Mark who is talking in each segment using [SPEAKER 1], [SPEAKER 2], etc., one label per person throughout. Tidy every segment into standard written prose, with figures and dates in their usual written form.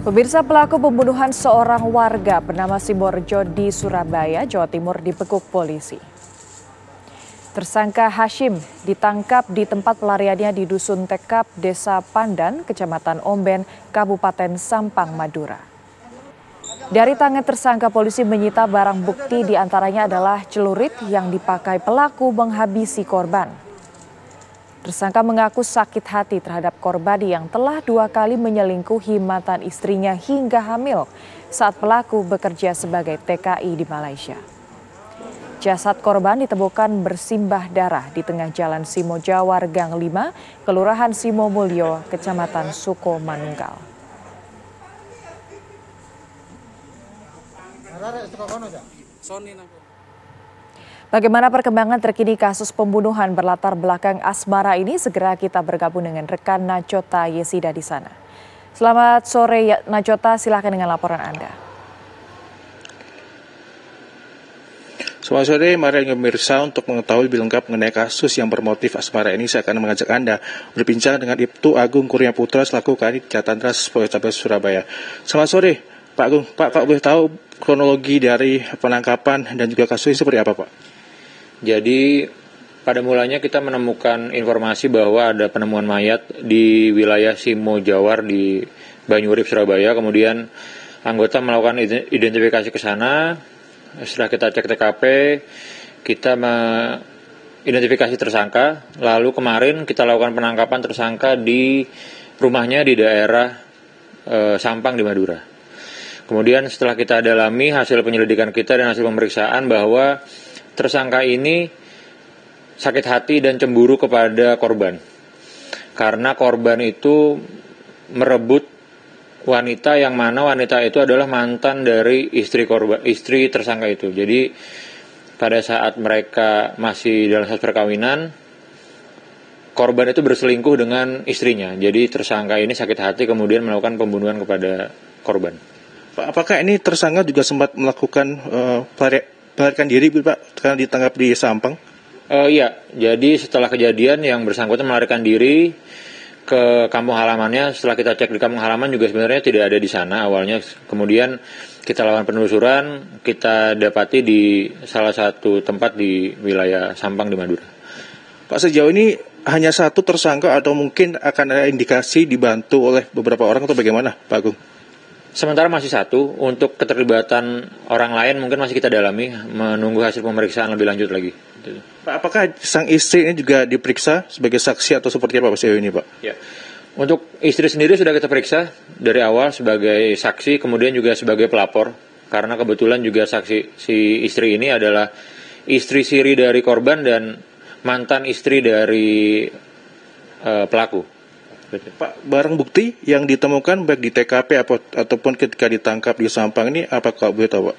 [SPEAKER 1] Pemirsa, pelaku pembunuhan seorang warga bernama Simborjo di Surabaya, Jawa Timur dibekuk polisi. Tersangka Hashim ditangkap di tempat pelariannya di Dusun Tekap, Desa Pandan, Kecamatan Omben, Kabupaten Sampang, Madura. Dari tangan tersangka, polisi menyita barang bukti, diantaranya adalah celurit yang dipakai pelaku menghabisi korban. Tersangka mengaku sakit hati terhadap korban yang telah 2 kali menyelingkuhi mantan istrinya hingga hamil saat pelaku bekerja sebagai TKI di Malaysia. Jasad korban ditemukan bersimbah darah di tengah Jalan Simo Jawar Gang 5, Kelurahan Simo Mulyo, Kecamatan Suko Manunggal. Bagaimana perkembangan terkini kasus pembunuhan berlatar belakang asmara ini? Segera kita bergabung dengan rekan Nachota Yesida di sana. Selamat sore Nachota, silakan dengan laporan Anda.
[SPEAKER 2] Selamat sore, mari pemirsa, untuk mengetahui lebih lengkap mengenai kasus yang bermotif asmara ini, saya akan mengajak Anda berbincang dengan Ibtu Agung Kurnia Putra selaku Kadit Jatantras Polrestabes Surabaya. Selamat sore, Pak Agung. Pak boleh tahu kronologi dari penangkapan dan juga kasus ini seperti apa, Pak?
[SPEAKER 3] Jadi pada mulanya kita menemukan informasi bahwa ada penemuan mayat di wilayah Simo Jawar di Banyurip, Surabaya. Kemudian anggota melakukan identifikasi ke sana. Setelah kita cek TKP, kita mengidentifikasi tersangka. Lalu kemarin kita lakukan penangkapan tersangka di rumahnya di daerah Sampang di Madura. Kemudian setelah kita dalami hasil penyelidikan kita dan hasil pemeriksaan bahwa tersangka ini sakit hati dan cemburu kepada korban. Karena korban itu merebut wanita yang mana wanita itu adalah mantan dari istri tersangka itu. Jadi pada saat mereka masih dalam proses perkawinan, korban itu berselingkuh dengan istrinya. Jadi tersangka ini sakit hati kemudian melakukan pembunuhan kepada korban.
[SPEAKER 2] Pak, apakah ini tersangka juga sempat melakukan melarikan diri, Pak, karena ditangkap di Sampang?
[SPEAKER 3] Iya, jadi setelah kejadian yang bersangkutan melarikan diri ke kampung halamannya. Setelah kita cek di kampung halaman juga sebenarnya tidak ada di sana awalnya. Kemudian kita lakukan penelusuran, kita dapati di salah satu tempat di wilayah Sampang di Madura.
[SPEAKER 2] Pak, sejauh ini hanya satu tersangka atau mungkin akan ada indikasi dibantu oleh beberapa orang atau bagaimana, Pak Agung?
[SPEAKER 3] Sementara masih satu, untuk keterlibatan orang lain mungkin masih kita dalami, menunggu hasil pemeriksaan lebih lanjut lagi.
[SPEAKER 2] Pak, apakah sang istri ini juga diperiksa sebagai saksi atau seperti apa sejauh ini, Pak?
[SPEAKER 3] Ya. Untuk istri sendiri sudah kita periksa dari awal sebagai saksi, kemudian juga sebagai pelapor. Karena kebetulan juga saksi si istri ini adalah istri siri dari korban dan mantan istri dari pelaku.
[SPEAKER 2] Pak, barang bukti yang ditemukan baik di TKP ataupun ketika ditangkap di Sampang ini apa kalau boleh tahu, Pak?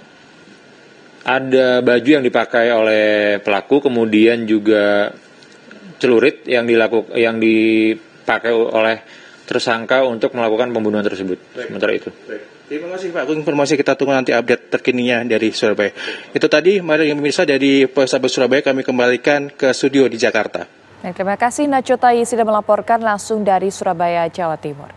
[SPEAKER 3] Ada baju yang dipakai oleh pelaku, kemudian juga celurit yang dipakai oleh tersangka untuk melakukan pembunuhan tersebut. Sementara itu.
[SPEAKER 2] Terima kasih, Pak Agung, informasi kita tunggu nanti update terkininya dari Surabaya. Itu tadi, mari pemirsa, dari Polrestabes Surabaya kami kembalikan ke studio di Jakarta.
[SPEAKER 1] Terima kasih Nachota Yesida melaporkan langsung dari Surabaya, Jawa Timur.